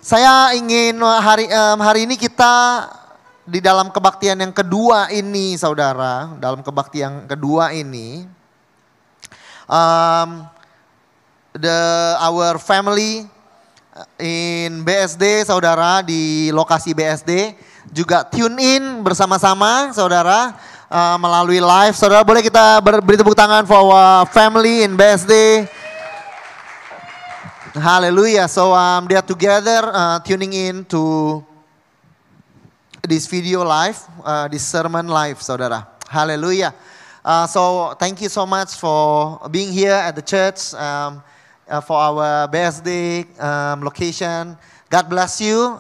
Saya ingin hari ini kita di dalam kebaktian yang kedua ini, saudara, dalam kebaktian yang kedua ini, our family in BSD, saudara, di lokasi BSD juga tune in bersama-sama, saudara, melalui live. Saudara, boleh kita beri tepuk tangan for our family in BSD. Hallelujah. So they are together tuning in to this video live, this sermon live, saudara. Hallelujah. So thank you so much for being here at the church for our BSD location. God bless you.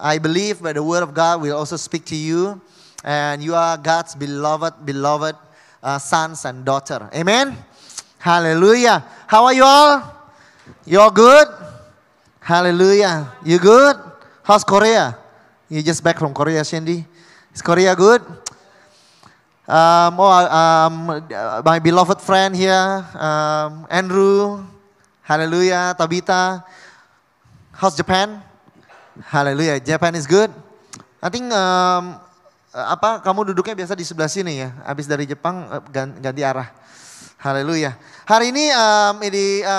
I believe that the word of God will also speak to you, and you are God's beloved sons and daughter. Amen. Hallelujah. How are you all? You're good? Hallelujah. You good? How's Korea? You just back from Korea, Shandy? Is Korea good? My beloved friend here, Andrew. Hallelujah. Tabitha. How's Japan? Hallelujah. Japan is good. I think kamu duduknya biasa di sebelah sini ya. Habis dari Jepang ganti arah. Haleluya. Hari ini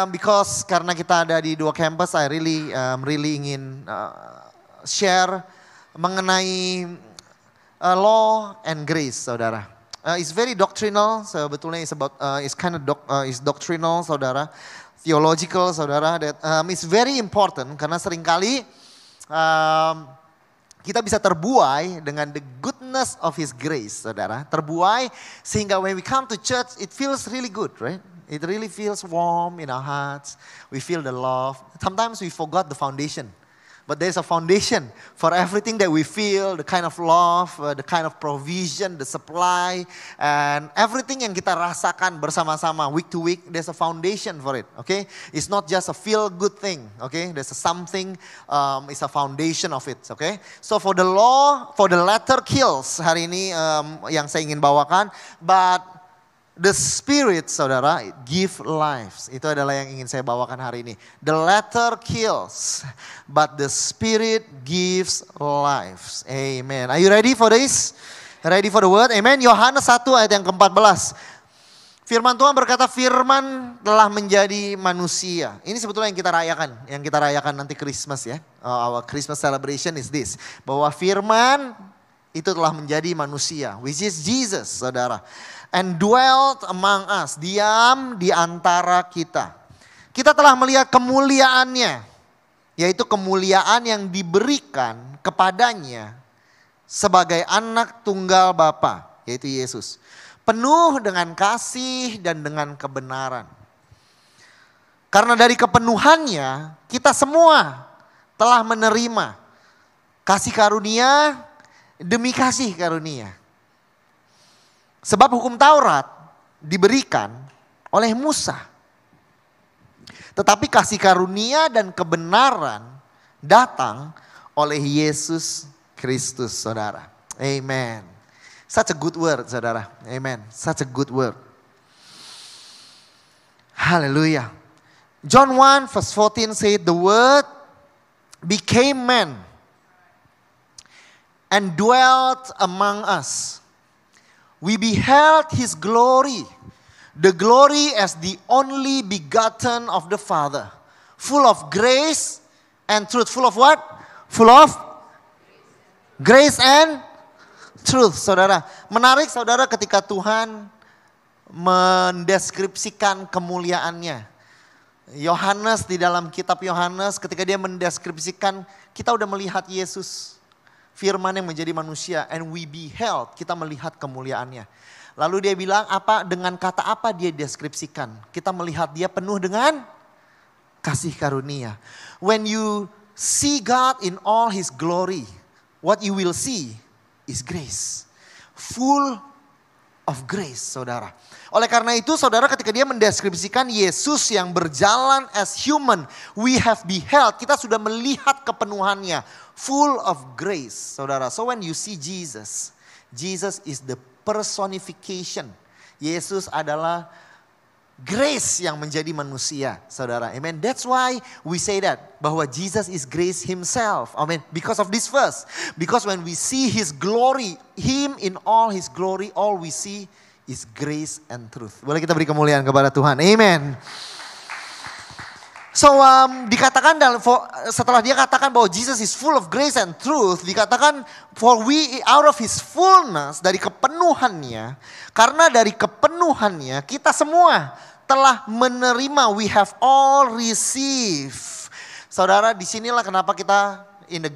because karena kita ada di dua campus, I really ingin share mengenai law and grace, saudara. It's very doctrinal, sebetulnya it's kind of doctrinal, saudara, theological, saudara. That it's very important karena seringkali kita bisa terbuai dengan the goodness of His grace, saudara. Terbuai sehingga when we come to church, it feels really good, right? It really feels warm in our hearts. We feel the love. Sometimes we forgot the foundation. But there's a foundation for everything that we feel, the kind of love, the kind of provision, the supply, and everything yang kita rasakan bersama-sama week to week, there's a foundation for it, okay? It's not just a feel-good thing, okay? There's something, it's a foundation of it, okay? So for the law, for the letter kills, hari ini yang saya ingin bawakan, but the Spirit, saudara, give lives. Itu adalah yang ingin saya bawakan hari ini. The letter kills, but the Spirit gives lives. Amen. Are you ready for this? Ready for the word? Amen. Yohanes 1 ayat yang ke-14. Firman Tuhan berkata, firman telah menjadi manusia. Ini sebetulnya yang kita rayakan nanti Christmas ya. Our Christmas celebration is this. Bahwa firman itu telah menjadi manusia, which is Jesus, saudara. And dwelt among us, diam di antara kita. Kita telah melihat kemuliaannya, yaitu kemuliaan yang diberikan kepadanya sebagai anak tunggal Bapa, yaitu Yesus. Penuh dengan kasih dan dengan kebenaran. Karena dari kepenuhannya, kita semua telah menerima kasih karunia demi kasih karunia. Sebab hukum Taurat diberikan oleh Musa. Tetapi kasih karunia dan kebenaran datang oleh Yesus Kristus, saudara. Amen. Such a good word, saudara. Amen. Such a good word. Hallelujah. John 1 verse 14 said, the word became man and dwelt among us. We beheld His glory, the glory as the only begotten of the Father, full of grace and truth. Full of what? Full of grace and truth, saudara. Menarik, saudara, ketika Tuhan mendeskripsikan kemuliaannya. Yohanes di dalam kitab Yohanes, ketika dia mendeskripsikan, kita udah melihat Yesus. Firman yang menjadi manusia, and we beheld, kita melihat kemuliaannya. Lalu dia bilang dengan kata apa dia deskripsikan? Kita melihat dia penuh dengan kasih karunia. When you see God in all His glory, what you will see is grace. Full of grace, saudara. Oleh karena itu, saudara, ketika dia mendeskripsikan Yesus yang berjalan as human, we have beheld, kita sudah melihat kepenuhannya, full of grace, saudara. So when you see Jesus, Jesus is the personification. Yesus adalah Grace yang menjadi manusia, saudara. Amen. That's why we say that. Bahwa Jesus is grace himself. Amen. Because of this verse. Because when we see his glory, him in all his glory, all we see is grace and truth. Boleh kita beri kemuliaan kepada Tuhan. Amen. So dikatakan setelah dia katakan bahwa Jesus is full of grace and truth, dikatakan for we out of his fullness, dari kepenuhannya, karena dari kepenuhannya kita semua telah menerima, we have all received. Saudara, disinilah kenapa kita in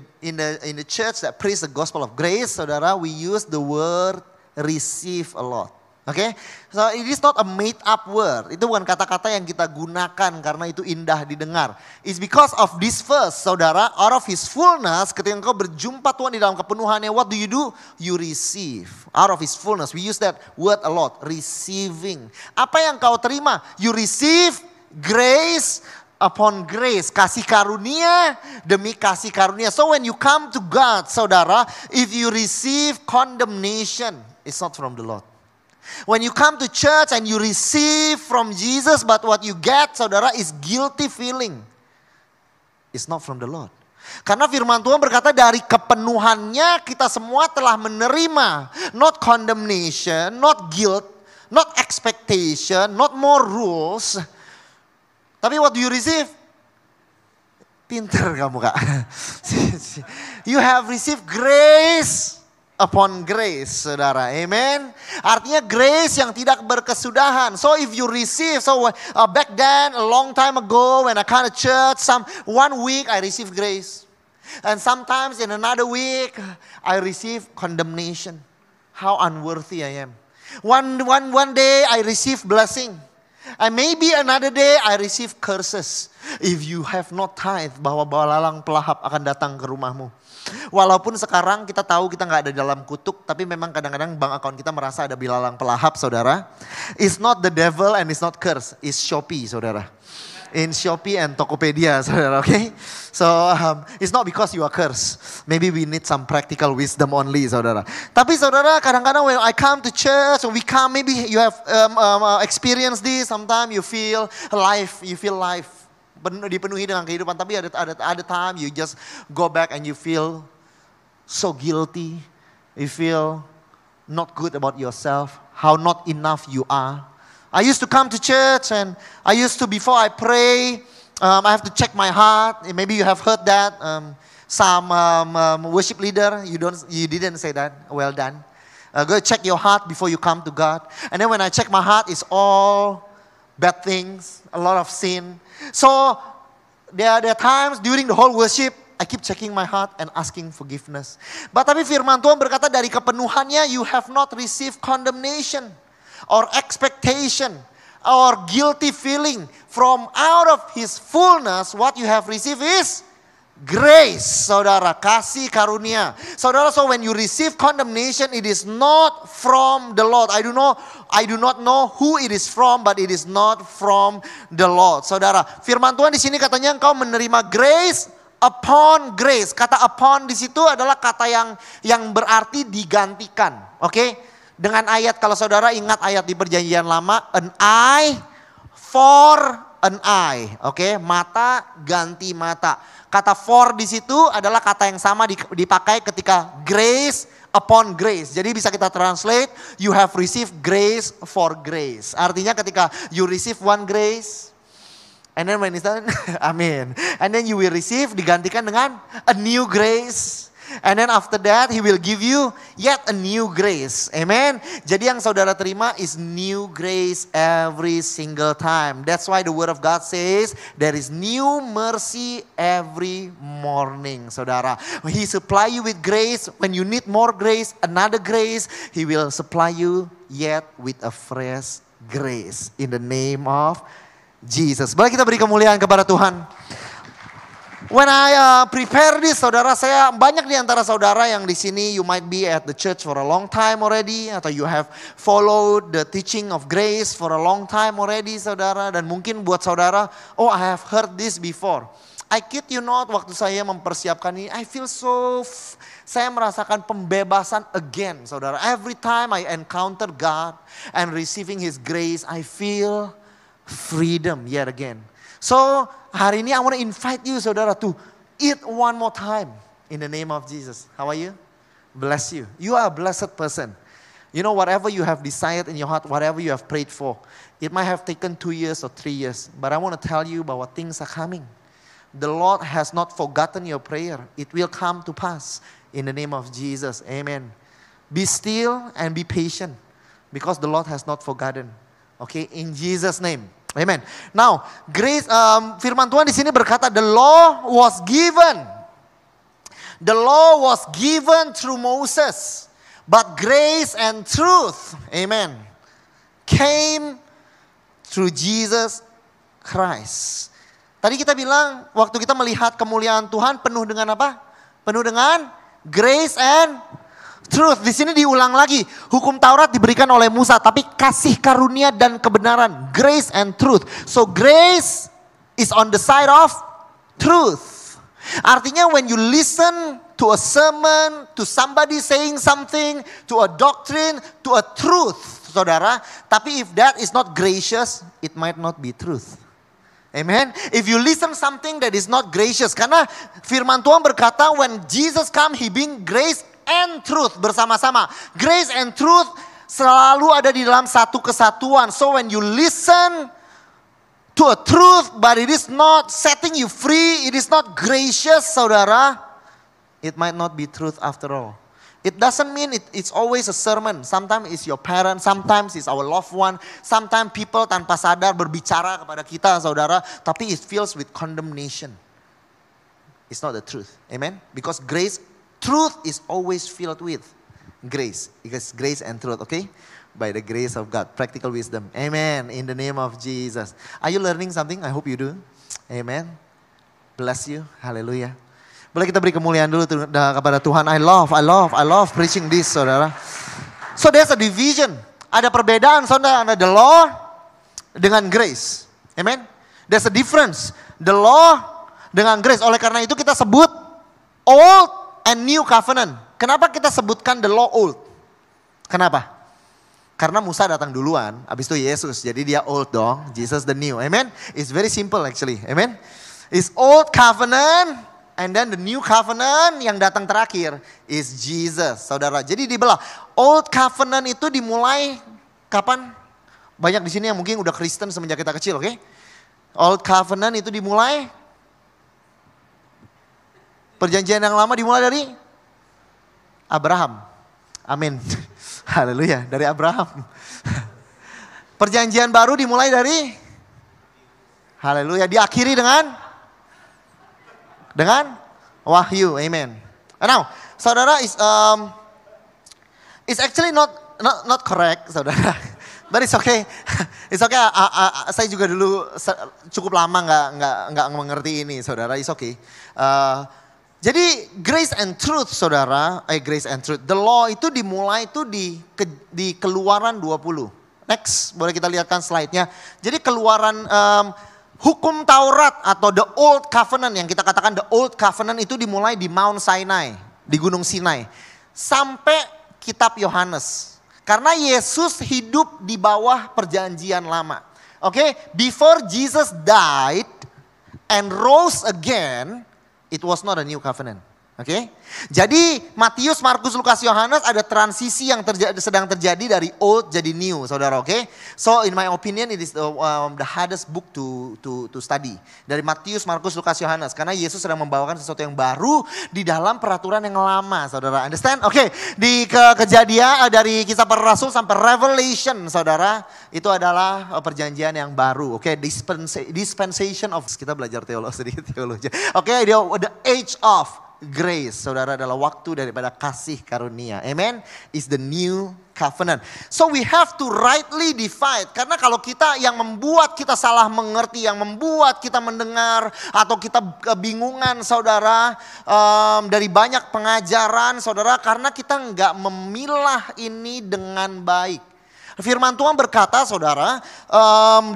the church that preach the gospel of grace, saudara, we use the word receive a lot. Okay, so it is not a made up word. Itu bukan kata-kata yang kita gunakan karena itu indah didengar. It's because of this verse, saudara, out of his fullness, ketika engkau berjumpa Tuhan di dalam kepenuhannya, what do? You receive. Out of his fullness, we use that word a lot, receiving. Apa yang kau terima? You receive grace upon grace, kasih karunia demi kasih karunia. So when you come to God, saudara, if you receive condemnation, it's not from the Lord. When you come to church and you receive from Jesus, but what you get, saudara, is guilty feeling. It's not from the Lord. Karena firman Tuhan berkata dari kepenuhannya kita semua telah menerima. Not condemnation, not guilt, not expectation, not more rules. Tapi what do you receive? Pinter kamu kak. You have received grace upon grace, saudara. Amen. Artinya grace yang tidak berkesudahan. So if you receive, back then a long time ago when I come to church, one week I receive grace. And sometimes in another week I receive condemnation. How unworthy I am. One day I receive blessing. And maybe another day I receive curses. If you have not tithe, bahwa balalang pelahap akan datang ke rumahmu. Walaupun sekarang kita tahu kita nggak ada dalam kutuk, tapi memang kadang-kadang bank account kita merasa ada bilalang pelahap, saudara. It's not the devil and it's not curse, it's Shopee, saudara. In Shopee and Tokopedia, saudara, okay? So it's not because you are cursed. Maybe we need some practical wisdom only, saudara. Tapi saudara, kadang-kadang when I come to church, when we come, maybe you have experienced this. Sometimes you feel life, dipenuhi dengan kehidupan, tapi ada time you just go back and you feel so guilty. You feel not good about yourself, how not enough you are. I used to come to church and I used to, before I pray, I have to check my heart. Maybe you have heard that. Some worship leader, you didn't say that. Well done. Go check your heart before you come to God. And then when I check my heart, it's all bad things, a lot of sin. So there are times during the whole worship, I keep checking my heart and asking forgiveness. Tapi firman Tuhan berkata dari kepenuhannya you have not received condemnation or expectation or guilty feeling. From out of his fullness what you have received is grace, saudara, kasih karunia. Saudara, so when you receive condemnation, it is not from the Lord. I do not know who it is from, but it is not from the Lord. Saudara, firman Tuhan di sini katanya engkau menerima grace upon grace. Kata upon di situ adalah kata yang berarti digantikan. Oke? Dengan ayat, kalau saudara ingat ayat di Perjanjian Lama, an eye for an eye. Oke? Mata ganti mata. Kata for di situ adalah kata yang sama dipakai ketika grace upon grace. Jadi bisa kita translate, you have received grace for grace. Artinya ketika you receive one grace, and then when it's done, amin. And then you will receive, digantikan dengan a new grace. And then after that, he will give you yet a new grace. Amen. Jadi yang saudara terima is new grace every single time. That's why the word of God says there is new mercy every morning, saudara. He supply you with grace. When you need more grace, another grace, he will supply you yet with a fresh grace. In the name of Jesus. Boleh kita beri kemuliaan kepada Tuhan. When I prepare this, saudara, saya banyak di antara saudara yang di sini, you might be at the church for a long time already, atau you have followed the teaching of grace for a long time already, saudara. Dan mungkin buat saudara, oh I have heard this before. I kid you not, waktu saya mempersiapkan ini, I feel saya merasakan pembebasan again, saudara. Every time I encounter God and receiving His grace, I feel freedom yet again. So hari ini I want to invite you saudara to eat one more time in the name of Jesus. How are you? Bless you. You are a blessed person. You know, whatever you have desired in your heart, whatever you have prayed for, it might have taken 2 years or 3 years. But I want to tell you about what things are coming. The Lord has not forgotten your prayer. It will come to pass in the name of Jesus. Amen. Be still and be patient because the Lord has not forgotten. Okay, in Jesus' name. Amen. Now, grace, firman Tuhan di sini berkata, the law was given. The law was given through Moses. But grace and truth, amen, came through Jesus Christ. Tadi kita bilang, waktu kita melihat kemuliaan Tuhan penuh dengan apa? Penuh dengan grace and truth. Di sini diulang lagi, hukum Taurat diberikan oleh Musa, tapi kasih karunia dan kebenaran, grace and truth. So grace is on the side of truth. Artinya when you listen to a sermon, to somebody saying something, to a doctrine, to a truth, saudara. Tapi if that is not gracious, it might not be truth. Amen. If you listen something that is not gracious, karena firman Tuhan berkata, when Jesus come, He bring grace and truth bersama-sama. Grace and truth selalu ada di dalam satu kesatuan. So when you listen to a truth, but it is not setting you free, it is not gracious, saudara, it might not be truth after all. It doesn't mean it's always a sermon. Sometimes it's your parent, sometimes it's our loved one, sometimes people tanpa sadar berbicara kepada kita, saudara, tapi it fills with condemnation. It's not the truth. Amen? Because grace, truth is always filled with grace. Because grace and truth, okay? By the grace of God, practical wisdom. Amen. In the name of Jesus. Are you learning something? I hope you do. Amen. Bless you. Hallelujah. Boleh kita beri kemuliaan dulu kepada Tuhan. I love preaching this, saudara. So there's a division. Ada perbedaan, saudara, ada the law dengan grace. Amen. There's a difference. The law dengan grace. Oleh karena itu kita sebut old and new covenant. Kenapa kita sebutkan the law old? Kenapa? Karena Musa datang duluan, habis itu Yesus. Jadi dia old dong, Jesus the new. Amen. It's very simple actually. Amen. It's old covenant and then the new covenant yang datang terakhir is Jesus, saudara. Jadi dibelah. Old covenant itu dimulai kapan? Banyak di sini yang mungkin udah Kristen semenjak kita kecil, oke? Old covenant itu dimulai, perjanjian yang lama dimulai dari Abraham. Amin. Haleluya, dari Abraham. Perjanjian baru dimulai dari, haleluya, diakhiri dengan wahyu. Amen. Now, saudara, it's actually not correct, saudara. But it's okay. It's okay. Saya juga dulu cukup lama nggak mengerti ini, saudara. It's okay. Jadi grace and truth, saudara, grace and truth. The law itu dimulai itu di Keluaran 20. Next, boleh kita lihatkan slide-nya. Jadi Keluaran, hukum Taurat atau the old covenant, yang kita katakan the old covenant itu dimulai di Mount Sinai, di Gunung Sinai. Sampai kitab Yohanes. Karena Yesus hidup di bawah perjanjian lama. Oke, before Jesus died and rose again, it was not a new covenant. Oke. Jadi Matius, Markus, Lukas, Yohanes ada transisi yang sedang terjadi dari old jadi new, saudara. Oke. So in my opinion it is the hardest book to study. Dari Matius, Markus, Lukas, Yohanes, karena Yesus sedang membawakan sesuatu yang baru di dalam peraturan yang lama, saudara. Understand? Oke. Di Kejadian, dari Kisah Para Rasul sampai Revelation, saudara, itu adalah perjanjian yang baru. Oke. Dispensation of, kita belajar teologi. Oke. The age of grace, saudara, adalah waktu daripada kasih karunia. Amen. Is the new covenant. So we have to rightly divide. Karena kalau kita, yang membuat kita salah mengerti, yang membuat kita mendengar atau kita kebingungan, saudara, dari banyak pengajaran, saudara, karena kita nggak memilah ini dengan baik. Firman Tuhan berkata, saudara,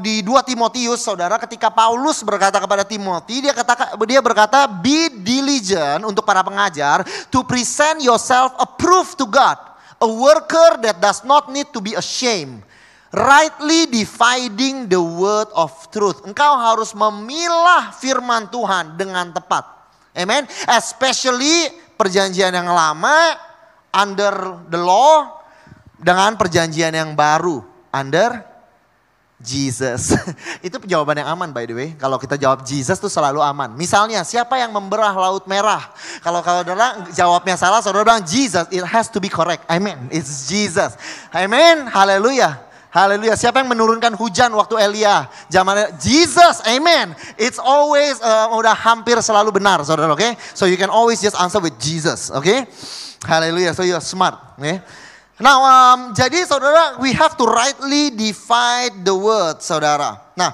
di 2 Timotius, saudara, ketika Paulus berkata kepada Timothy, dia berkata, be diligent untuk para pengajar to present yourself approved to God, a worker that does not need to be ashamed, Rightly dividing the word of truth. Engkau harus memilah firman Tuhan dengan tepat. Amen. Especially perjanjian yang lama under the law dengan perjanjian yang baru under Jesus. Itu jawaban yang aman by the way. Kalau kita jawab Jesus tuh selalu aman. Misalnya siapa yang memberah laut merah? Kalau saudara jawabnya salah, saudara bilang Jesus, it has to be correct. Amen. It's Jesus. Amen. Haleluya. Haleluya. Siapa yang menurunkan hujan waktu Elia? Zamannya Jesus. Amen. It's always udah hampir selalu benar, saudara. Oke. So you can always just answer with Jesus. Oke. Haleluya. So you are smart. Oke. Now, jadi saudara, we have to rightly divide the word, saudara. Nah,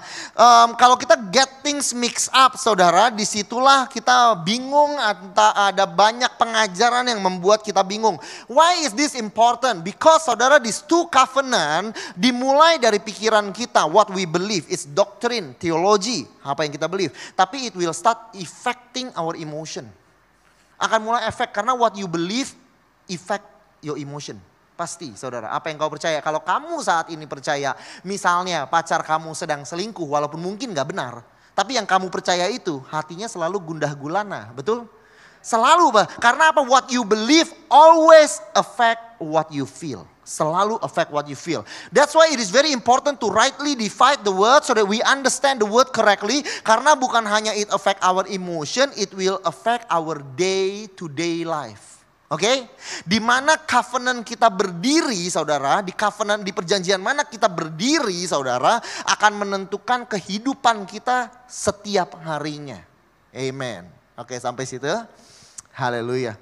kalau kita get things mixed up, saudara, disitulah kita bingung, ada banyak pengajaran yang membuat kita bingung. Why is this important? Because, saudara, these two covenant dimulai dari pikiran kita, what we believe. It's doctrine, theology, apa yang kita believe. Tapi it will start affecting our emotion. Akan mulai efek, karena what you believe affect your emotion. Pasti saudara, apa yang kau percaya. Kalau kamu saat ini percaya, misalnya pacar kamu sedang selingkuh walaupun mungkin gak benar. Tapi yang kamu percaya itu hatinya selalu gundah gulana, betul? Selalu, karena apa? What you believe always affect what you feel. Selalu affect what you feel. That's why it is very important to rightly divide the word so that we understand the word correctly. Karena bukan hanya it affect our emotion, it will affect our day-to-day life. Oke, di mana covenant kita berdiri, saudara, di perjanjian mana kita berdiri, saudara, akan menentukan kehidupan kita setiap harinya. Amen. Oke, sampai situ. Haleluya.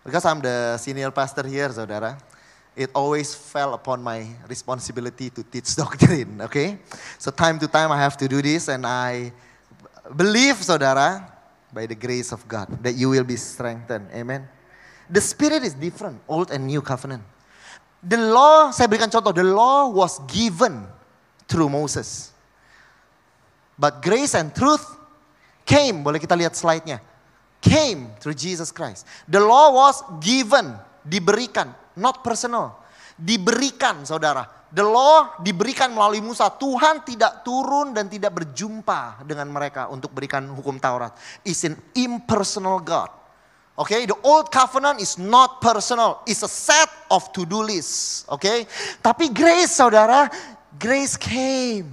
Because I'm the senior pastor here, saudara, it always fell upon my responsibility to teach doctrine. Okay, so time to time I have to do this, and I believe, saudara, by the grace of God, that you will be strengthened. Amen. The spirit is different, old and new covenant. The law, saya berikan contoh, the law was given through Moses. But grace and truth came, boleh kita lihat slide-nya. Came through Jesus Christ. The law was given, diberikan, not personal. Diberikan, saudara. The law diberikan melalui Musa. Tuhan tidak turun dan tidak berjumpa dengan mereka untuk berikan hukum Taurat. It's an impersonal God. Okay, the old covenant is not personal. It's a set of to-do lists. Okay, tapi grace, saudara, grace came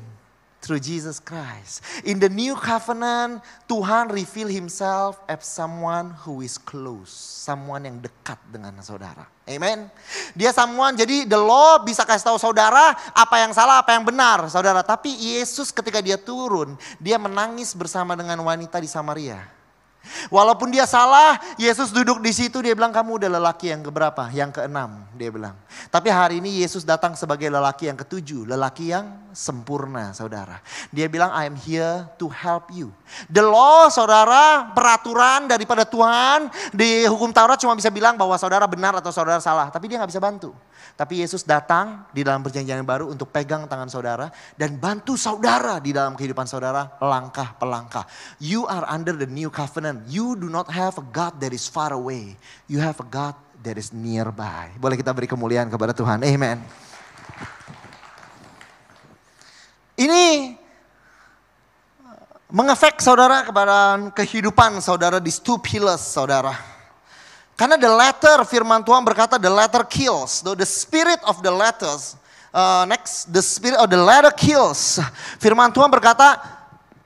through Jesus Christ. In the new covenant, Tuhan reveal himself as someone who is close. Someone yang dekat dengan saudara. Amen. Dia someone, jadi the law bisa kasih tahu saudara apa yang salah, apa yang benar, saudara. Tapi Yesus ketika dia turun, dia menangis bersama dengan wanita di Samaria. Walaupun dia salah, Yesus duduk di situ, dia bilang kamu udah lelaki yang keberapa? Yang keenam, dia bilang. Tapi hari ini Yesus datang sebagai lelaki yang ketujuh, lelaki yang sempurna, saudara. Dia bilang I am here to help you. The law, saudara, peraturan daripada Tuhan di hukum Taurat cuma bisa bilang bahwa saudara benar atau saudara salah, tapi dia gak bisa bantu. Tapi Yesus datang di dalam perjanjian yang baru untuk pegang tangan saudara dan bantu saudara di dalam kehidupan saudara langkah pelangkah. You are under the new covenant. You do not have a God that is far away. You have a God that is nearby. Boleh kita beri kemuliaan kepada Tuhan. Amen. Ini mengefek saudara kepada kehidupan saudara di two pillars, saudara. Karena the letter, firman Tuhan berkata the letter kills. The spirit of the letters, the spirit of the letter kills. Firman Tuhan berkata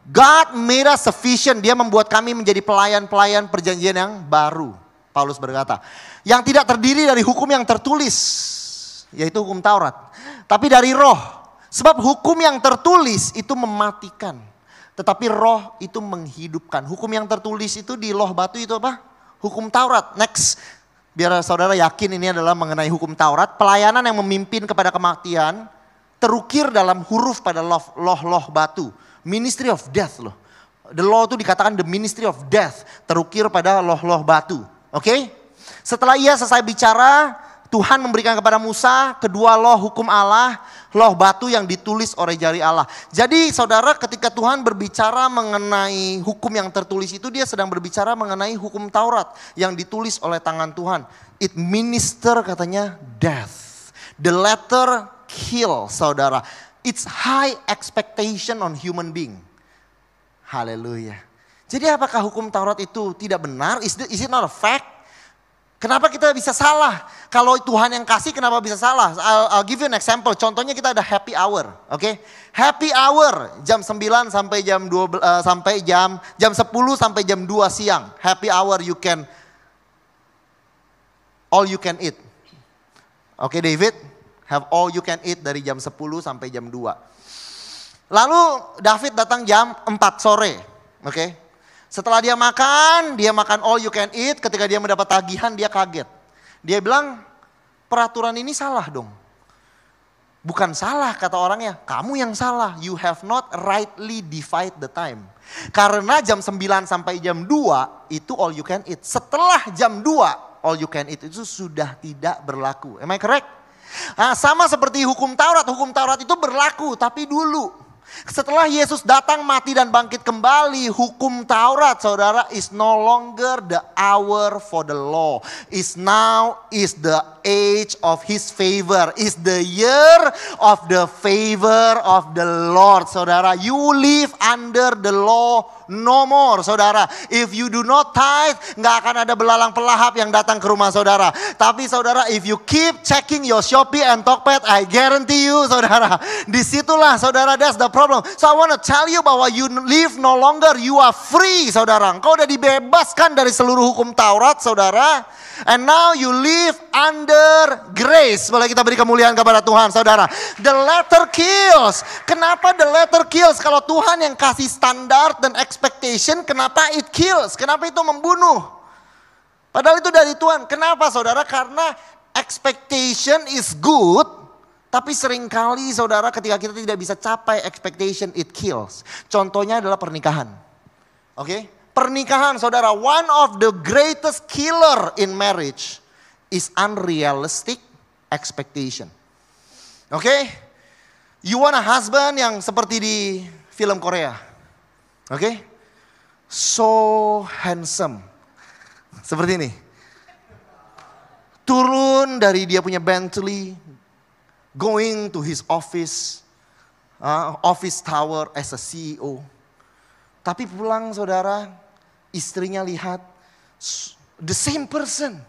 God made us sufficient. Dia membuat kami menjadi pelayan-pelayan perjanjian yang baru. Paulus berkata. Yang tidak terdiri dari hukum yang tertulis. Yaitu hukum Taurat. Tapi dari roh. Sebab hukum yang tertulis itu mematikan. Tetapi roh itu menghidupkan. Hukum yang tertulis itu di loh batu itu apa? Hukum Taurat. Next. Biar saudara yakin ini adalah mengenai hukum Taurat. Pelayanan yang memimpin kepada kematian. Terukir dalam huruf pada loh batu. Ministry of death loh. The law itu dikatakan the ministry of death. Terukir pada loh batu. Oke? Setelah ia selesai bicara. Tuhan memberikan kepada Musa kedua loh hukum Allah. Loh batu yang ditulis oleh jari Allah. Jadi saudara ketika Tuhan berbicara mengenai hukum yang tertulis itu. Dia sedang berbicara mengenai hukum Taurat. Yang ditulis oleh tangan Tuhan. It minister katanya death. The letter kill, saudara. It's high expectation on human being. Haleluya. Jadi apakah hukum Taurat itu tidak benar? Is it not a fact? Kenapa kita bisa salah? Kalau Tuhan yang kasih kenapa bisa salah? I'll give you an example. Contohnya kita ada happy hour, oke? Happy hour jam 9 sampai jam 12 sampai jam 10 sampai jam 2 siang. Happy hour all you can eat. Oke, David, have all you can eat dari jam 10 sampai jam 2. Lalu David datang jam 4 sore, oke? Setelah dia makan all you can eat. Ketika dia mendapat tagihan, dia kaget. Dia bilang, peraturan ini salah dong. Bukan salah kata orangnya, kamu yang salah. You have not rightly divide the time. Karena jam 9 sampai jam 2 itu all you can eat. Setelah jam 2 all you can eat itu sudah tidak berlaku. Am I correct? Nah, sama seperti hukum Taurat. Hukum Taurat itu berlaku tapi dulu. Setelah Yesus datang, mati dan bangkit kembali, hukum Taurat, saudara, is no longer the hour for the law. Is the age of his favor. Is the year of the favor of the Lord, saudara. You live under the law no more, saudara. If you do not tithe, nggak akan ada belalang pelahap yang datang ke rumah saudara. Tapi saudara, if you keep checking your Shopee and Tokped, I guarantee you, saudara, disitulah, saudara, that's the problem. So I want to tell you bahwa you live no longer, you are free, saudara. Engkau udah dibebaskan dari seluruh hukum Taurat, saudara. And now you live under grace. Boleh kita beri kemuliaan kepada Tuhan, saudara. The letter kills. Kenapa the letter kills? Kalau Tuhan yang kasih standar dan expectation, kenapa it kills? Kenapa itu membunuh? Padahal itu dari Tuhan. Kenapa, saudara? Karena expectation is good. Tapi seringkali, saudara, ketika kita tidak bisa capai expectation, it kills. Contohnya adalah pernikahan. Oke? Pernikahan, saudara, one of the greatest killer in marriage is unrealistic expectation. Oke? You want a husband yang seperti di film Korea. Oke? So handsome. Seperti ini. Turun dari dia punya Bentley, going to his office tower as a CEO. Tapi pulang, saudara, istrinya lihat the same person.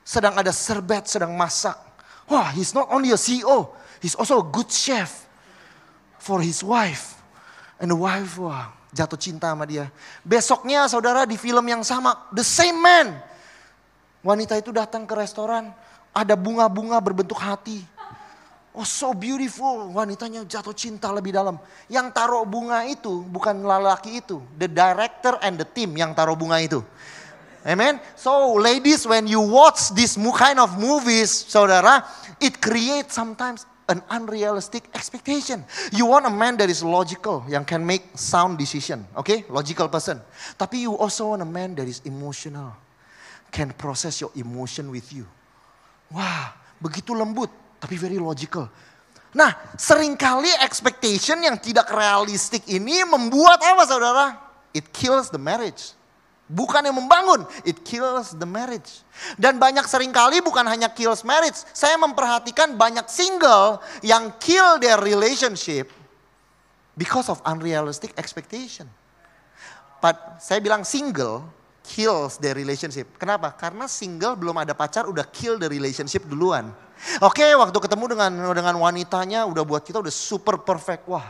Sedang ada serbet, sedang masak. Wah, he's not only a CEO, he's also a good chef for his wife. And the wife, wah, jatuh cinta sama dia. Besoknya, saudara, di film yang sama, the same man. Wanita itu datang ke restoran, ada bunga-bunga berbentuk hati. Oh, so beautiful. Wanitanya jatuh cinta lebih dalam. Yang taruh bunga itu bukan lelaki itu. The director and the team yang taruh bunga itu. Amen. So ladies, when you watch this kind of movies, saudara, it creates sometimes an unrealistic expectation. You want a man that is logical, yang can make sound decision. Okay, logical person. Tapi you also want a man that is emotional. Can process your emotion with you. Wah, begitu lembut. Tapi very logical. Nah, seringkali expectation yang tidak realistik ini membuat apa, saudara? It kills the marriage. Bukan yang membangun, it kills the marriage. Dan banyak seringkali bukan hanya kills marriage. Saya memperhatikan banyak single yang kill their relationship because of unrealistic expectation. But saya bilang single kills their relationship. Kenapa? Karena single belum ada pacar udah kill the relationship duluan. Oke, waktu ketemu dengan wanitanya udah buat kita udah super perfect. Wah,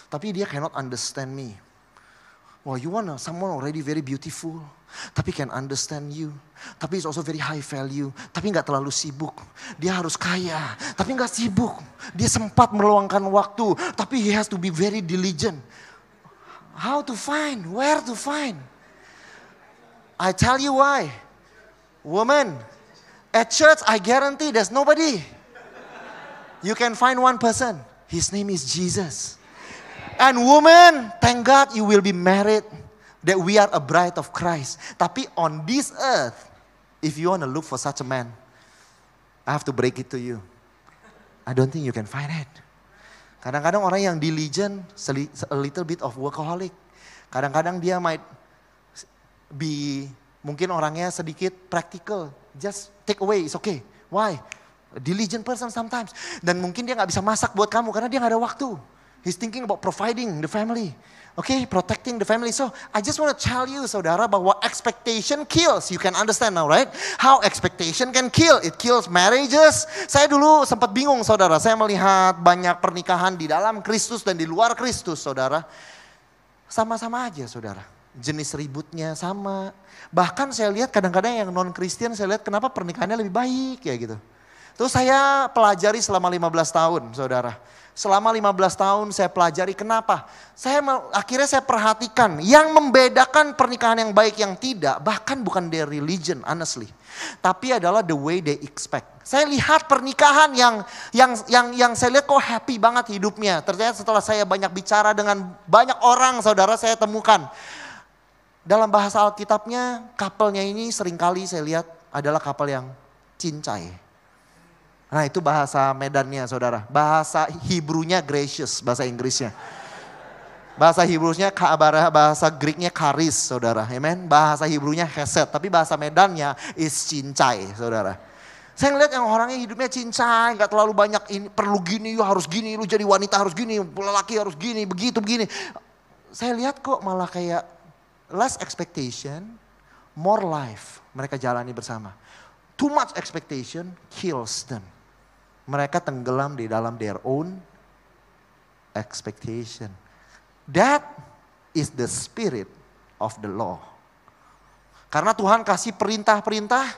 tapi dia cannot understand me. Wah, you want someone already very beautiful, tapi can understand you. Tapi is also very high value, tapi gak terlalu sibuk. Dia harus kaya, tapi gak sibuk. Dia sempat meluangkan waktu, tapi he has to be very diligent. How to find? Where to find? I tell you why. Woman, at church I guarantee there's nobody. You can find one person. His name is Jesus. And woman, thank God you will be married. That we are a bride of Christ. Tapi on this earth, if you want to look for such a man, I have to break it to you. I don't think you can find it. Kadang-kadang orang yang diligent, a little bit of workaholic. Kadang-kadang dia might mungkin orangnya sedikit practical. Just take away, it's okay. Why? A diligent person sometimes. Dan mungkin dia gak bisa masak buat kamu karena dia gak ada waktu. He's thinking about providing the family. Okay, protecting the family. So I just want to tell you saudara bahwa expectation kills. You can understand now, right? How expectation can kill. It kills marriages. Saya dulu sempat bingung saudara. Saya melihat banyak pernikahan di dalam Kristus dan di luar Kristus saudara. Sama-sama aja saudara. Jenis ributnya sama. Bahkan saya lihat kadang-kadang yang non-Kristen saya lihat kenapa pernikahannya lebih baik ya gitu. Terus saya pelajari selama 15 tahun saudara. Selama 15 tahun saya pelajari kenapa. Akhirnya saya perhatikan yang membedakan pernikahan yang baik yang tidak. Bahkan bukan their religion honestly. Tapi adalah the way they expect. Saya lihat pernikahan yang saya lihat kok happy banget hidupnya. Ternyata setelah saya banyak bicara dengan banyak orang saudara saya temukan. Dalam bahasa Alkitabnya couple-nya ini seringkali saya lihat adalah couple yang cincai. Nah itu bahasa Medannya saudara. Bahasa Hebrew-nya gracious, bahasa Inggrisnya. Bahasa Hebrew-nya, bahasa Greek-nya charis saudara. Amen. Bahasa Hebrew-nya hesed. Tapi bahasa Medannya is cincai saudara. Saya ngeliat yang orangnya hidupnya cincai. Gak terlalu banyak ini, perlu gini, harus gini. Lu jadi wanita harus gini, lelaki harus gini, begitu begini. Saya lihat kok malah kayak less expectation, more life. Mereka jalani bersama. Too much expectation kills them. Mereka tenggelam di dalam their own expectation. That is the spirit of the law. Karena Tuhan kasih perintah-perintah,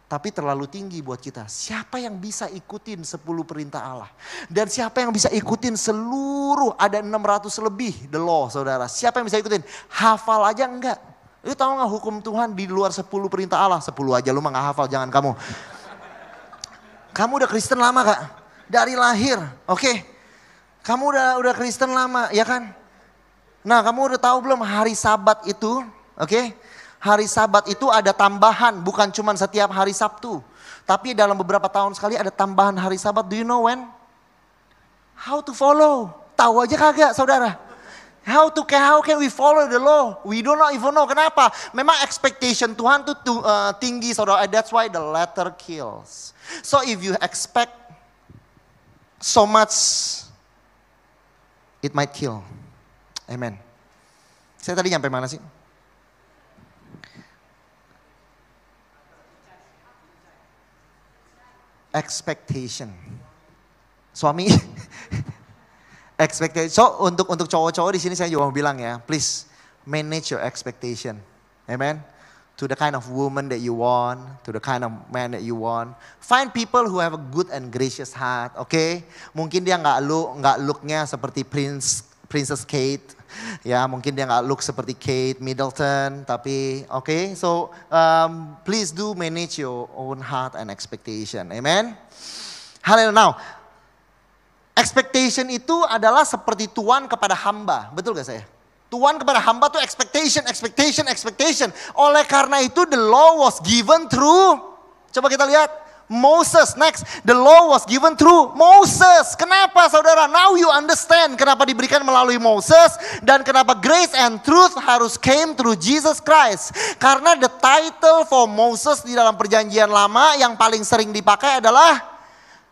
tapi terlalu tinggi buat kita. Siapa yang bisa ikutin 10 perintah Allah? Dan siapa yang bisa ikutin seluruh, ada 600 lebih the law saudara. Siapa yang bisa ikutin? Hafal aja enggak. Lu tahu gak hukum Tuhan di luar 10 perintah Allah? 10 aja lu mah gak hafal, jangan kamu. Kamu udah Kristen lama kak? Dari lahir, oke. Kamu udah Kristen lama, ya kan? Nah kamu udah tahu belum hari Sabat itu, oke? Hari Sabat itu ada tambahan, bukan cuma setiap hari Sabtu. Tapi dalam beberapa tahun sekali ada tambahan hari Sabat, do you know when? How to follow? Tahu aja kagak saudara? How can we follow the law? We do not even know. Kenapa? Memang expectation Tuhan tuh tinggi saudara. That's why the letter kills. So if you expect so much, it might kill. Amen. Saya tadi nyampe mana sih? Expectation. Suami. Expectation. So untuk cowok-cowok di sini saya juga mau bilang ya, please manage your expectation. Amen. To the kind of woman that you want, to the kind of man that you want. Find people who have a good and gracious heart, okay? Mungkin dia nggak looknya seperti Princess Kate, ya mungkin dia nggak look seperti Kate Middleton, tapi okay. So please do manage your own heart and expectation, amen. Haleluya. Now, expectation itu adalah seperti tuan kepada hamba, betul gak saya? Tuhan kepada hamba tuh expectation. Oleh karena itu the law was given through, coba kita lihat, Moses. Next, the law was given through Moses. Kenapa saudara? Now you understand kenapa diberikan melalui Moses. Dan kenapa grace and truth harus came through Jesus Christ. Karena the title for Moses di dalam perjanjian lama yang paling sering dipakai adalah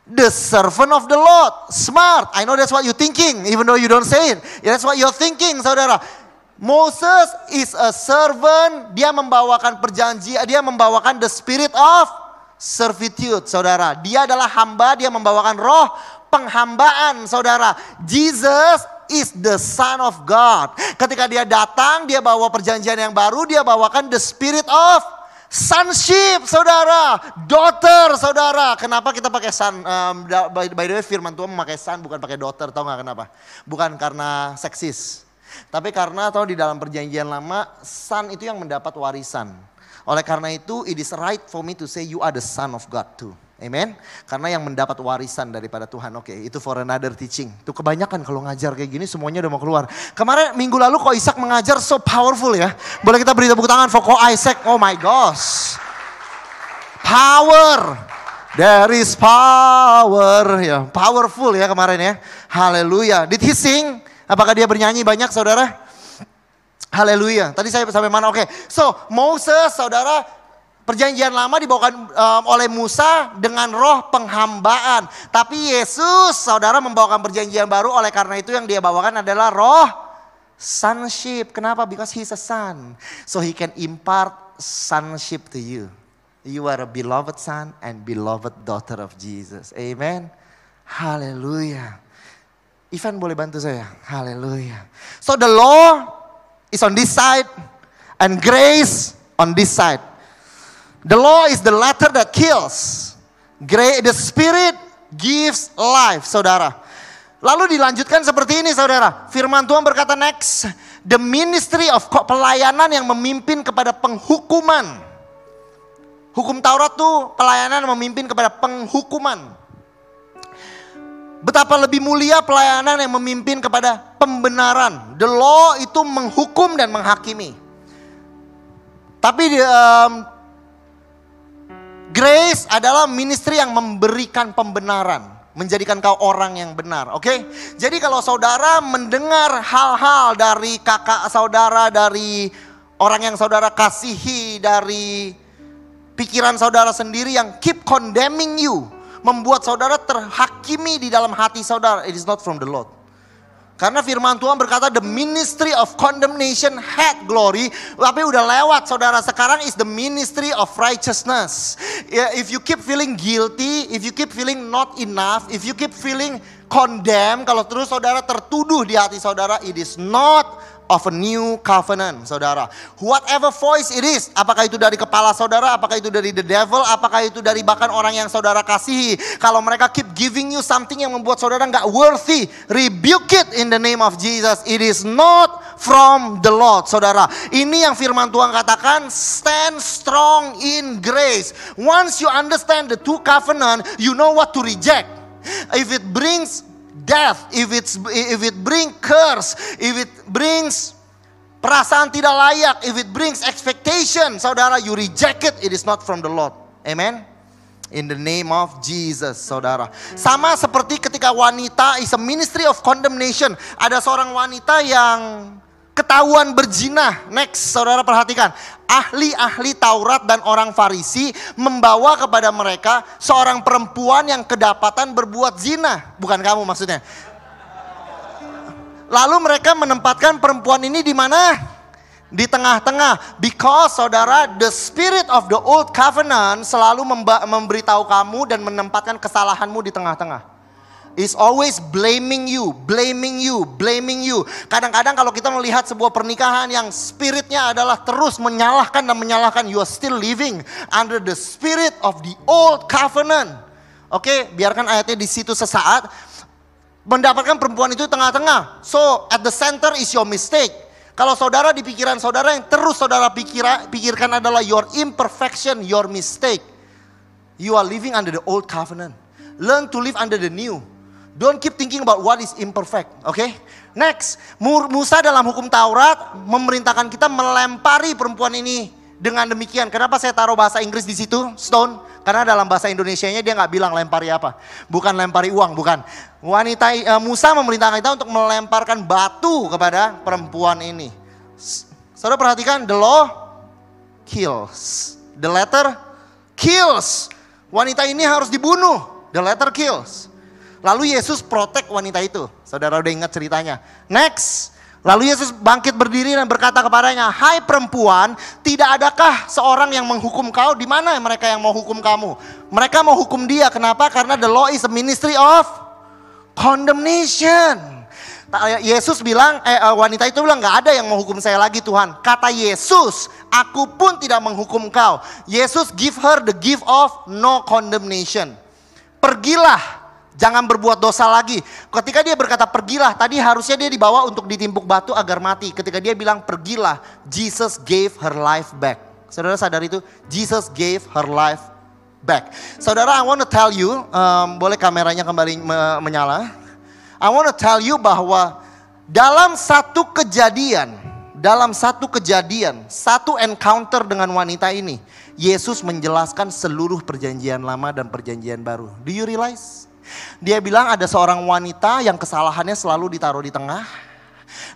the servant of the Lord. Smart. I know that's what you're thinking. Even though you don't say it. That's what you're thinking saudara. Moses is a servant. Dia membawakan perjanjian. Dia membawakan the spirit of servitude saudara. Dia adalah hamba. Dia membawakan roh penghambaan saudara. Jesus is the son of God. Ketika dia datang. Dia bawa perjanjian yang baru. Dia bawakan the spirit of sonship saudara, daughter saudara. Kenapa kita pakai son? By the way firman Tuhan memakai son bukan pakai daughter, tahu nggak kenapa? Bukan karena seksis, tapi karena tahu di dalam perjanjian lama son itu yang mendapat warisan. Oleh karena itu it is right for me to say you are the son of God too. Amen. Karena yang mendapat warisan daripada Tuhan. Oke, itu for another teaching. Itu kebanyakan kalau ngajar kayak gini semuanya udah mau keluar. Kemarin minggu lalu Ko Isaac mengajar so powerful ya. Boleh kita beri tepuk tangan for Ko Isaac. Oh my gosh. Power. There is power. Ya, powerful ya kemarin ya. Haleluya. Did he sing? Apakah dia bernyanyi banyak saudara? Haleluya. Tadi saya sampai mana? Oke. So Moses saudara. Perjanjian lama dibawakan oleh Musa dengan roh penghambaan. Tapi Yesus, saudara, membawakan perjanjian baru, oleh karena itu yang dia bawakan adalah roh sonship. Kenapa? Because he's a son. So he can impart sonship to you. You are a beloved son and beloved daughter of Jesus. Amen. Haleluya. Ivan boleh bantu saya? Haleluya. So the law is on this side and grace on this side. The law is the letter that kills. The spirit gives life, saudara. Lalu dilanjutkan seperti ini, saudara. Firman Tuhan berkata next. The ministry of pelayanan yang memimpin kepada penghukuman. Hukum Taurat tuh pelayanan memimpin kepada penghukuman. Betapa lebih mulia pelayanan yang memimpin kepada pembenaran. The law itu menghukum dan menghakimi. Tapi grace adalah ministry yang memberikan pembenaran. Menjadikan kau orang yang benar. Oke? Jadi kalau saudara mendengar hal-hal dari kakak saudara, dari orang yang saudara kasihi, dari pikiran saudara sendiri yang keep condemning you. Membuat saudara terhakimi di dalam hati saudara. It is not from the Lord. Karena firman Tuhan berkata the ministry of condemnation had glory. Tapi udah lewat saudara. Sekarang is the ministry of righteousness. If you keep feeling guilty, if you keep feeling not enough, if you keep feeling condemned, kalau terus saudara tertuduh di hati saudara, it is not of a new covenant, saudara. Whatever voice it is, apakah itu dari kepala saudara, apakah itu dari the devil, apakah itu dari bahkan orang yang saudara kasihi. Kalau mereka keep giving you something yang membuat saudara nggak worthy, rebuke it in the name of Jesus. It is not from the Lord, saudara. Ini yang firman Tuhan katakan, stand strong in grace. Once you understand the two covenant, you know what to reject. If it brings death, if it brings curse, if it brings perasaan tidak layak, if it brings expectation, saudara, you reject it. It is not from the Lord. Amen. In the name of Jesus, saudara. Sama seperti ketika wanita is a ministry of condemnation. Ada seorang wanita yang ketahuan berzina. Next, saudara perhatikan. Ahli-ahli Taurat dan orang Farisi membawa kepada mereka seorang perempuan yang kedapatan berbuat zina. Bukan kamu maksudnya. Lalu mereka menempatkan perempuan ini di mana? Di tengah-tengah. Because saudara, the spirit of the old covenant selalu memberitahu kamu dan menempatkan kesalahanmu di tengah-tengah. Is always blaming you, blaming you, blaming you. Kadang-kadang kalau kita melihat sebuah pernikahan yang spiritnya adalah terus menyalahkan dan menyalahkan, you are still living under the spirit of the old covenant. Oke, biarkan ayatnya di situ sesaat. Mendapatkan perempuan itu di tengah-tengah. So at the center is your mistake. Kalau saudara di pikiran saudara yang terus saudara pikirkan adalah your imperfection, your mistake. You are living under the old covenant. Learn to live under the new. Don't keep thinking about what is imperfect, okay? Next, Musa dalam hukum Taurat memerintahkan kita melempari perempuan ini dengan demikian. Kenapa saya taruh bahasa Inggris di situ, stone? Karena dalam bahasa Indonesianya dia nggak bilang lempari apa, bukan lempari uang, bukan. Musa memerintahkan kita untuk melemparkan batu kepada perempuan ini. Saudara perhatikan, the law kills, the letter kills. Wanita ini harus dibunuh, the letter kills. Lalu Yesus protect wanita itu. Saudara udah ingat ceritanya. Next. Lalu Yesus bangkit berdiri dan berkata kepadanya, hai perempuan, tidak adakah seorang yang menghukum kau? Di mana mereka yang mau hukum kamu? Mereka mau hukum dia. Kenapa? Karena the law is a ministry of condemnation. Yesus bilang, wanita itu bilang, gak ada yang mau hukum saya lagi Tuhan. Kata Yesus, aku pun tidak menghukum kau. Yesus give her the gift of no condemnation. Pergilah. Jangan berbuat dosa lagi. Ketika dia berkata pergilah, tadi harusnya dia dibawa untuk ditimpuk batu agar mati. Ketika dia bilang pergilah, Jesus gave her life back. Saudara sadar itu? Jesus gave her life back. Saudara, I want to tell you, boleh kameranya kembali menyala. I want to tell you bahwa dalam satu kejadian, satu encounter dengan wanita ini, Yesus menjelaskan seluruh perjanjian lama dan perjanjian baru. Do you realize? Dia bilang ada seorang wanita yang kesalahannya selalu ditaruh di tengah.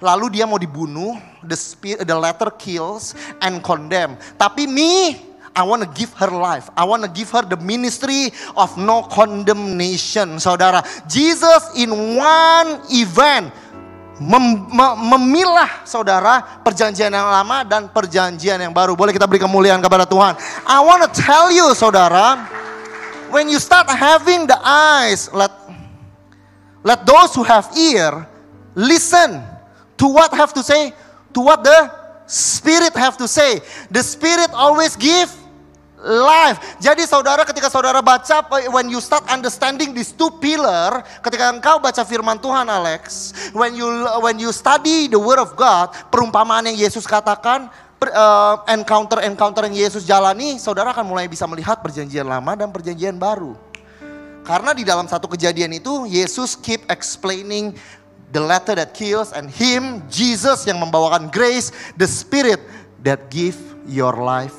Lalu dia mau dibunuh, the letter kills and condemn. Tapi me, I want to give her life. I want to give her the ministry of no condemnation. Saudara, Jesus in one event memilah saudara perjanjian yang lama dan perjanjian yang baru. Boleh kita beri kemuliaan kepada Tuhan. I want to tell you saudara, when you start having the eyes, let those who have ear listen to what have to say, to what the Spirit have to say. The Spirit always give life. Jadi saudara, ketika saudara baca, when you start understanding these two pillar, ketika engkau baca firman Tuhan Alex, when you study the word of God, perumpamaan yang Yesus katakan, encounter yang Yesus jalani, saudara akan mulai bisa melihat perjanjian lama dan perjanjian baru. Karena di dalam satu kejadian itu, Yesus keep explaining the letter that kills, and him, Jesus yang membawakan grace, the Spirit that give your life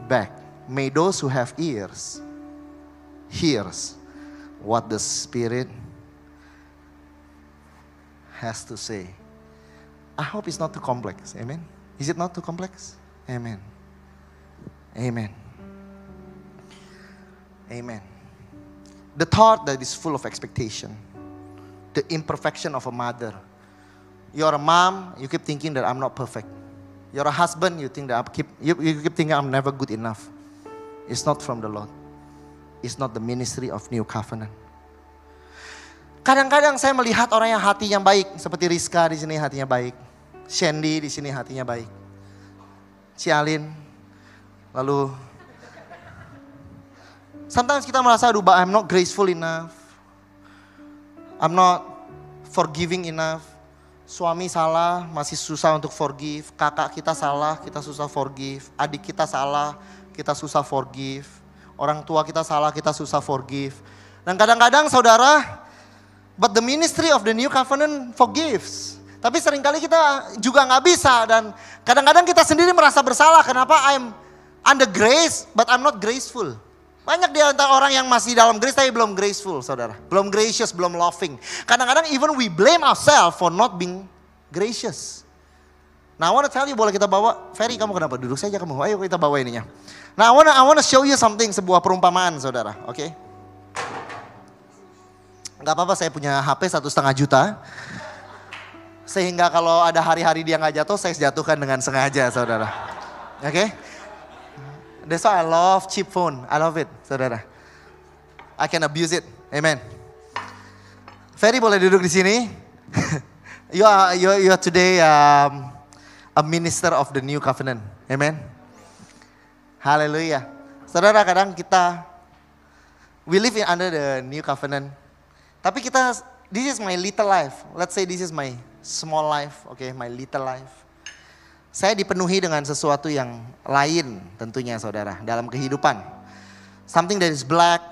back. May those who have ears hears what the Spirit has to say. I hope it's not too complex. Amen. Is it not too complex? Amen. Amen. Amen. The thought that is full of expectation. The imperfection of a mother. You're a mom, you keep thinking that I'm not perfect. You're a husband, you think that you keep thinking I'm never good enough. It's not from the Lord. It's not the ministry of New Covenant. Kadang-kadang saya melihat orang yang hatinya baik, seperti Rizka di sini hatinya baik, Shandy di sini hatinya baik, Cialin, lalu sometimes kita merasa, aduh, I'm not graceful enough, I'm not forgiving enough. Suami salah, masih susah untuk forgive. Kakak kita salah, kita susah forgive. Adik kita salah, kita susah forgive. Orang tua kita salah, kita susah forgive. Dan kadang-kadang saudara, but the ministry of the New Covenant forgives. Tapi seringkali kita juga gak bisa. Dan kadang-kadang kita sendiri merasa bersalah. Kenapa I'm under grace, but I'm not graceful. Banyak di antara orang yang masih dalam grace tapi belum graceful, saudara. Belum gracious, belum loving. Kadang-kadang even we blame ourselves for not being gracious. Nah, I want to tell you, boleh kita bawa, Ferry kamu kenapa duduk saja kamu? Ayo kita bawa ininya. Nah, I want to show you something, sebuah perumpamaan, saudara. Oke? Gak apa-apa, saya punya HP 1,5 juta. Sehingga kalau ada hari-hari dia gak jatuh, saya jatuhkan dengan sengaja, saudara. Oke? That's why I love cheap phone. I love it, saudara. I can abuse it. Amen. Ferry boleh duduk di sini. You are today a minister of the New Covenant. Amen. Hallelujah. Saudara, kadang we live under the New Covenant. Tapi this is my little life. Let's say this is my small life. Okay, my little life. Saya dipenuhi dengan sesuatu yang lain tentunya saudara dalam kehidupan. Something that is black,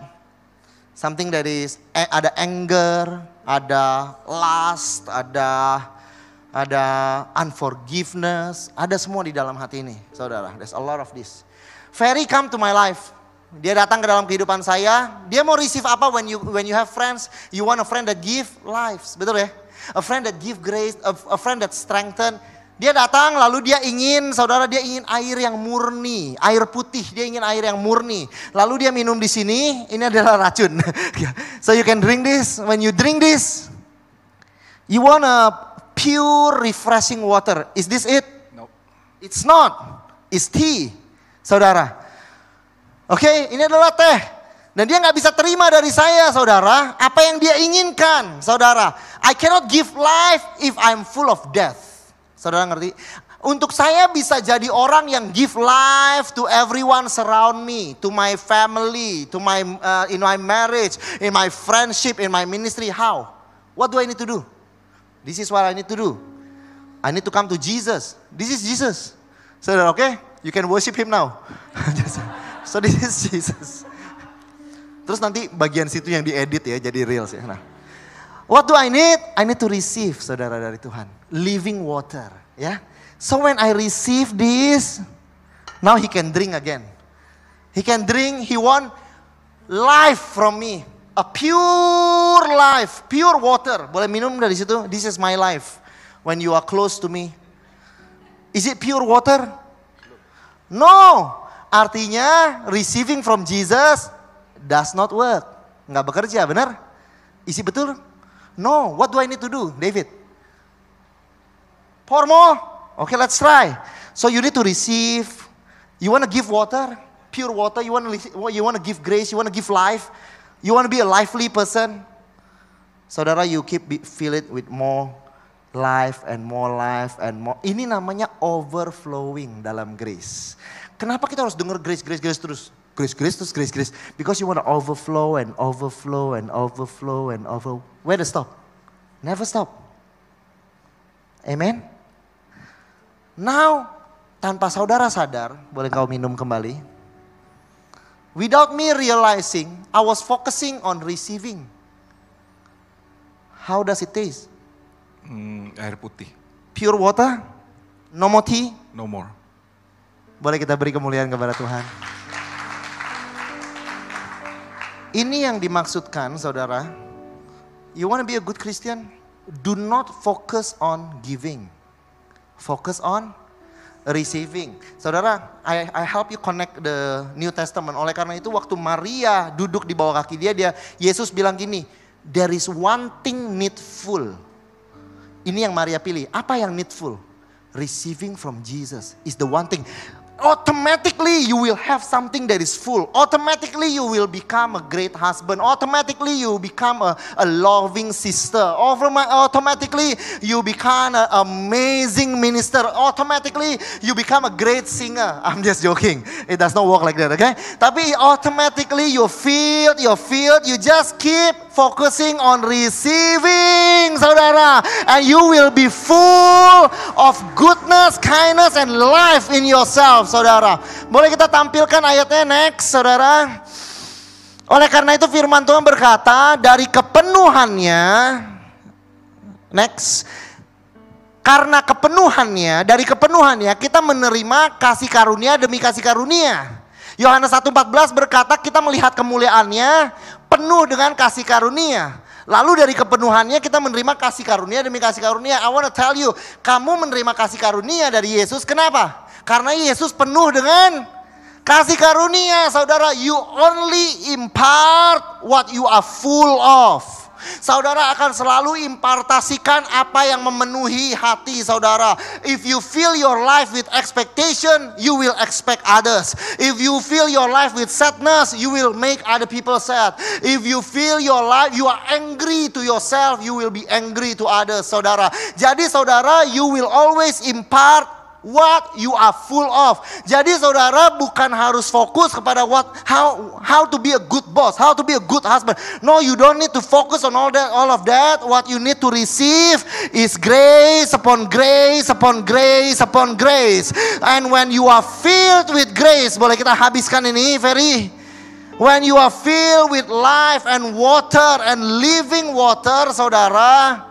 something that is ada anger, ada lust, ada unforgiveness, ada semua di dalam hati ini saudara. There's a lot of this. Ferry come to my life. Dia datang ke dalam kehidupan saya. Dia mau receive apa when you have friends? You want a friend that give lives, betul ya? A friend that give grace, a friend that strengthen. Dia datang lalu dia ingin air yang murni, air putih, dia ingin air yang murni. Lalu dia minum di sini, ini adalah racun. So you can drink this, when you drink this, you want a pure refreshing water. Is this it? No. It's not, it's tea, saudara. Oke, ini adalah teh. Dan dia gak bisa terima dari saya, saudara, apa yang dia inginkan, saudara. I cannot give life if I'm full of death. Saudara ngerti? Untuk saya bisa jadi orang yang give life to everyone surround me, to my family, to my in my marriage, in my friendship, in my ministry. How? What do I need to do? This is what I need to do. I need to come to Jesus. This is Jesus. Saudara, okay? You can worship him now. So this is Jesus. Terus nanti bagian situ yang diedit ya jadi reels ya. Nah. What do I need? I need to receive, saudara, dari Tuhan. Living water, ya. So when I receive this, now he can drink again. He can drink, he want life from me. A pure life, pure water. Boleh minum dari situ? This is my life. When you are close to me. Is it pure water? No. Artinya receiving from Jesus does not work. Nggak bekerja, benar? Isi betul? No, what do I need to do, David? Pour more? Okay, let's try. So you need to receive. You want to give water, pure water. You want to give grace. You want to give life. You want to be a lively person. Saudara, you fill it with more life and more life and more. Ini namanya overflowing dalam grace. Kenapa kita harus dengar grace terus? Grace. Because you want to overflow and overflow and overflow and overflow. Where to stop? Never stop. Amen. Now, tanpa saudara sadar, boleh kau minum kembali. Without me realizing, I was focusing on receiving. How does it taste? Air putih. Pure water? No more tea? No more. Boleh kita beri kemuliaan kepada Tuhan. Ini yang dimaksudkan, saudara. You want to be a good Christian? Do not focus on giving. Focus on receiving. Saudara, I help you connect the New Testament. Oleh karena itu waktu Maria duduk di bawah kaki dia Yesus bilang gini, there is one thing needful. Ini yang Maria pilih. Apa yang needful? Receiving from Jesus is the one thing. Automatically you will have something that is full. Automatically you will become a great husband. Automatically you become a loving sister. Automatically you become an amazing minister. Automatically you become a great singer. I'm just joking. It does not work like that, okay? Tapi automatically you're filled. You just keep focusing on receiving, saudara. And you will be full of goodness, kindness, and life in yourself, saudara. Boleh kita tampilkan ayatnya next, saudara. Oleh karena itu firman Tuhan berkata, dari kepenuhannya, next. Karena kepenuhannya, dari kepenuhannya kita menerima kasih karunia demi kasih karunia. Yohanes 1:14 berkata kita melihat kemuliaannya penuh dengan kasih karunia. Lalu dari kepenuhannya kita menerima kasih karunia demi kasih karunia. I want to tell you, kamu menerima kasih karunia dari Yesus. Kenapa? Karena Yesus penuh dengan kasih karunia, saudara. You only impart what you are full of. Saudara akan selalu impartasikan apa yang memenuhi hati saudara. If you fill your life with expectation, you will expect others. If you fill your life with sadness, you will make other people sad. If you fill your life, you are angry to yourself, you will be angry to others, saudara. Jadi saudara, you will always impart what you are full of. Jadi saudara bukan harus fokus kepada how to be a good boss, how to be a good husband. No, you don't need to focus on all of that. What you need to receive is grace upon grace upon grace upon grace. And when you are filled with grace, boleh kita habiskan ini, Ferry. When you are filled with life and water and living water, saudara,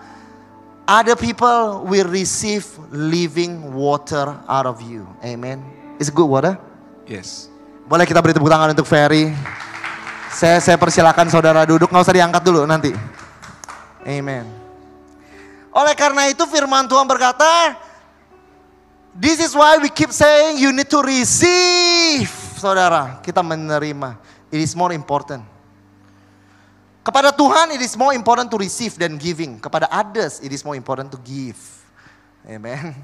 other people will receive living water out of you. Amen. Is it good water? Yes. Boleh kita beri tepuk tangan untuk Ferry. Saya persilakan saudara duduk, nggak usah diangkat dulu nanti. Amen. Oleh karena itu firman Tuhan berkata, this is why we keep saying you need to receive. Saudara, kita menerima. It is more important. Kepada Tuhan it is more important to receive than giving. Kepada others it is more important to give. Amen.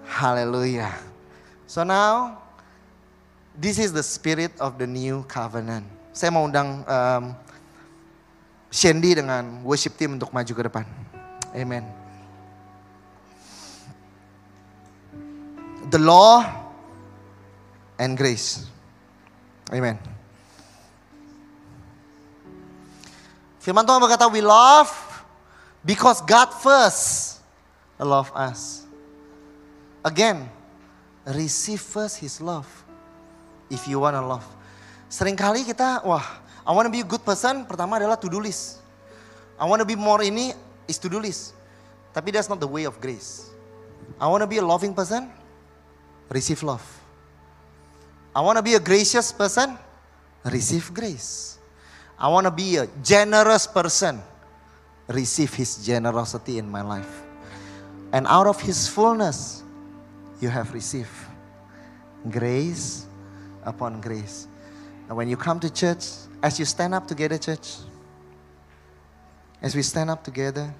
Hallelujah. So now, this is the spirit of the new covenant. Saya mau undang Shandy dengan worship team untuk maju ke depan. Amen. The law and grace. Amen. Firman Tuhan berkata, we love because God first loved us. Again, receive first His love. If you want to love. Seringkali kita, I want to be a good person. Pertama adalah to-do list. I want to be more ini is to-do list. Tapi that's not the way of grace. I want to be a loving person. Receive love. I want to be a gracious person. Receive grace. I want to be a generous person. Receive His generosity in my life. And out of His fullness, you have received grace upon grace. And when you come to church, as you stand up together, church, as we stand up together,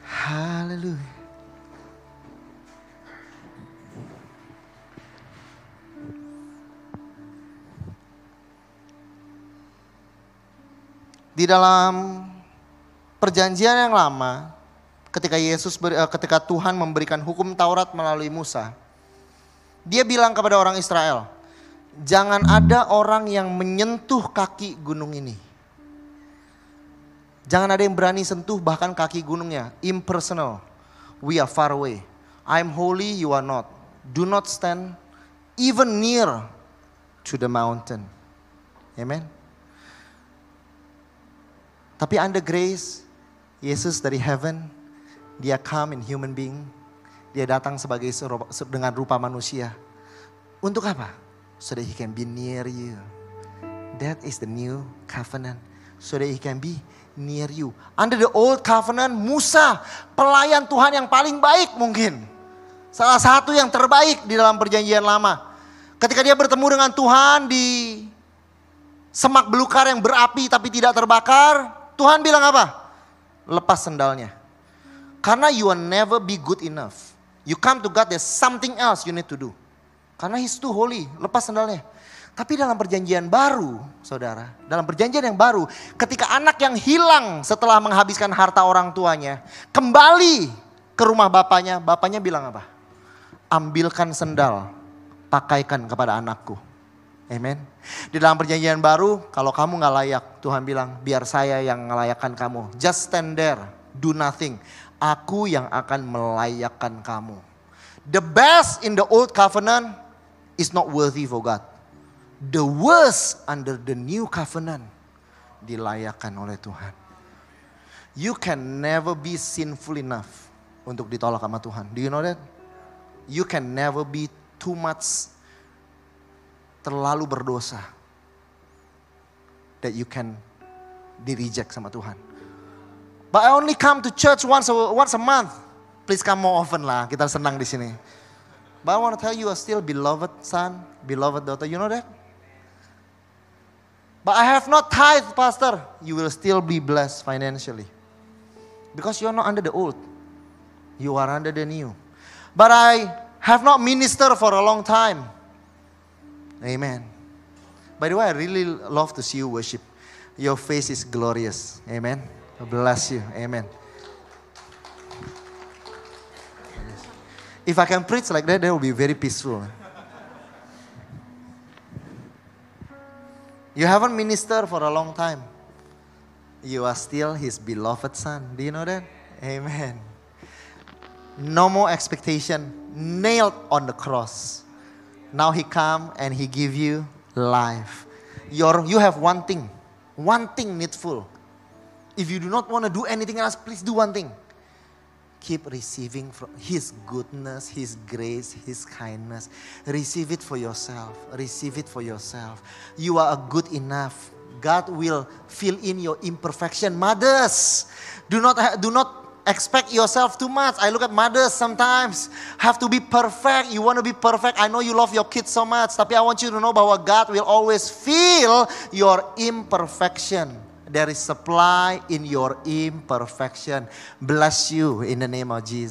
hallelujah. Di dalam perjanjian yang lama, ketika Tuhan memberikan hukum Taurat melalui Musa, Dia bilang kepada orang Israel, jangan ada orang yang menyentuh kaki gunung ini. Jangan ada yang berani sentuh bahkan kaki gunungnya. Impersonal. We are far away. I'm holy, you are not. Do not stand even near to the mountain. Amen. Tapi under grace, Yesus dari heaven, Dia come in human being. Dia datang dengan rupa manusia. Untuk apa? So that He can be near you. That is the new covenant. So that He can be near you. Under the old covenant, Musa, pelayan Tuhan yang paling baik mungkin. Salah satu yang terbaik di dalam perjanjian lama. Ketika dia bertemu dengan Tuhan di semak belukar yang berapi tapi tidak terbakar, Tuhan bilang apa? Lepas sendalnya. Karena you will never be good enough. You come to God, there's something else you need to do. Karena He's too holy, lepas sendalnya. Tapi dalam perjanjian baru, saudara, dalam perjanjian yang baru, ketika anak yang hilang setelah menghabiskan harta orang tuanya, kembali ke rumah bapaknya, bapaknya bilang apa? Ambilkan sendal, pakaikan kepada anakku. Amen. Di dalam perjanjian baru, kalau kamu gak layak, Tuhan bilang, biar saya yang melayakkan kamu. Just stand there, do nothing. Aku yang akan melayakkan kamu. The best in the old covenant is not worthy for God. The worst under the new covenant dilayakkan oleh Tuhan. You can never be sinful enough untuk ditolak sama Tuhan. Do you know that? You can never be too much terlalu berdosa that you can di reject sama Tuhan. But I only come to church once a month. Please come more often lah. Kita senang di sini. But I want to tell you are still beloved son, beloved daughter. You know that? But I have not tithe, pastor. You will still be blessed financially. Because you are not under the old. You are under the new. But I have not ministered for a long time. Amen. By the way, I really love to see you worship. Your face is glorious. Amen. God bless you. Amen. If I can preach like that, that will be very peaceful. You haven't ministered for a long time. You are still His beloved son. Do you know that? Amen. No more expectation. Nailed on the cross. Now He come and He give you life. You have one thing needful. If you do not want to do anything else, please do one thing. Keep receiving from His goodness, His grace, His kindness. Receive it for yourself. Receive it for yourself. You are good enough. God will fill in your imperfection. Mothers, do not expect yourself too much. I look at mothers sometimes have to be perfect. You want to be perfect. I know you love your kids so much. Tapi I want you to know bahwa God will always fill your imperfection. There is supply in your imperfection. Bless you in the name of Jesus.